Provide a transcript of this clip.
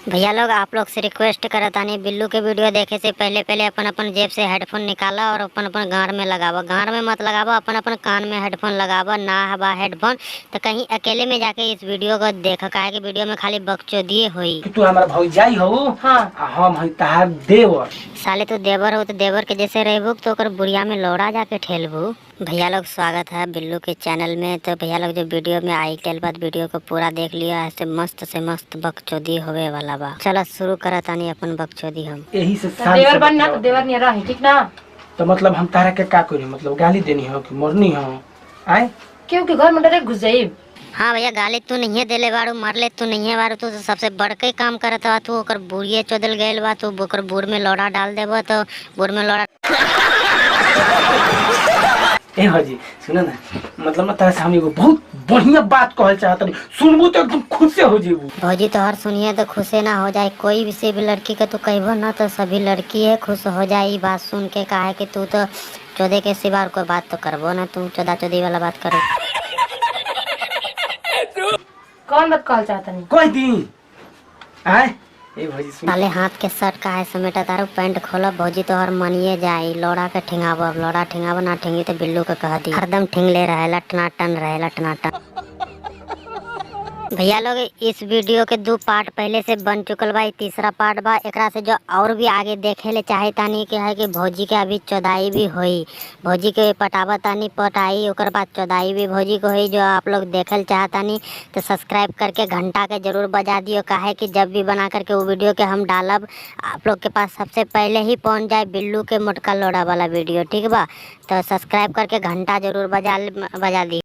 भैया लोग आप लोग से रिक्वेस्ट करत तानी बिल्लू के वीडियो देखे से पहले पहले अपन अपन जेब से हेडफोन निकाला और अपन अपन गान में लगावा। गान में मत लगावा, अपन अपन कान में हेडफोन लगावा। ना हवा हेडफोन तो कहीं अकेले में जाके इस वीडियो को देखा, काहे कि वीडियो में खाली बकचोदी हुई। कि तू हमारा भौजाई हो। हाँ। हम हई तहार देवर। साले तू देवर हो तो देवर के जैसे रहबू तो ओकर बुढ़िया में लौड़ा जाके ठेलबू। भैया लोग स्वागत है बिल्लू के चैनल में। तो भैया लोग जो वीडियो में आई के बाद वीडियो को पूरा देख लिया, ऐसे मस्त से मस्त बकचोदी होवे वाला बा। चलो शुरू करत तानी अपन बकचोदी हम। यही से तो देवर बन ना, तो देवर नहीं रही, ठीक ना? तो मतलब हम तारा के का करी? मतलब गाली देनी हो कि मरनी हो? आए क्योंकि घर में डायरेक्ट घुस जाई। हाँ भैया, गाली तू नहीं देले बारू, मरले तू नहीं बारू। तू तो सबसे बढ़ के काम करत बा। तू ओकर बुढ़िए चोदल गइल बा, तू ओकर बुढ़ में लौड़ा डाल देबो तो बुढ़ में लौड़ा। ए हाजी सुन ना, मतलब ना तारा से हम एगो बहुत बढ़िया बात कहल चाहत हनी, सुनबू तो एकदम खुश से हो जेबू। भौजी तो हर सुनिए तो खुशे ना हो जाए। कोई भी से भी लड़की का तू कहबो ना तो सभी लड़की है खुश हो जाए बात सुन के। काहे कि तू तो चौदह के सिवा कोई बात तो करबो ना, तू चौदह चौदह वाला बात करो। कौन बात कहल चाहता नहीं? कह दी आए ए भौजी सुन। साले हाथ के शर्ट काहे समेटा तारू, पैंट खोला। भौजी तो हर मनिए जाई। लौड़ा के ठिंगाबो, अब लौड़ा ठिंगाबो ना ठिंगी तो बिल्लू के कह दी। हरदम ठिंगले रहेला, टनाटन रहेला टनाटन। भैया लोग इस वीडियो के 2 पार्ट पहले से बन चुकल बा, तीसरा पार्ट बा। एकरा से जो और भी आगे देखे ले चाहे तानी के है कि भौजी के अभी चौदाई भी होई। भौजी के पटावा तानी पटाई, ओकर बाद चौदाई भी भौजी को हुई। जो आप लोग देखल चाहतानी तो सब्सक्राइब करके घंटा के जरूर बजा दियो। काहे कि जब भी बना करके वो वीडियो के हम डालब आप लोग के पास सबसे पहले ही पहुँच जाए बिल्लू के मोटका लोड़ा वाला वीडियो, ठीक बा? तो सब्सक्राइब करके घंटा जरूर बजा दी।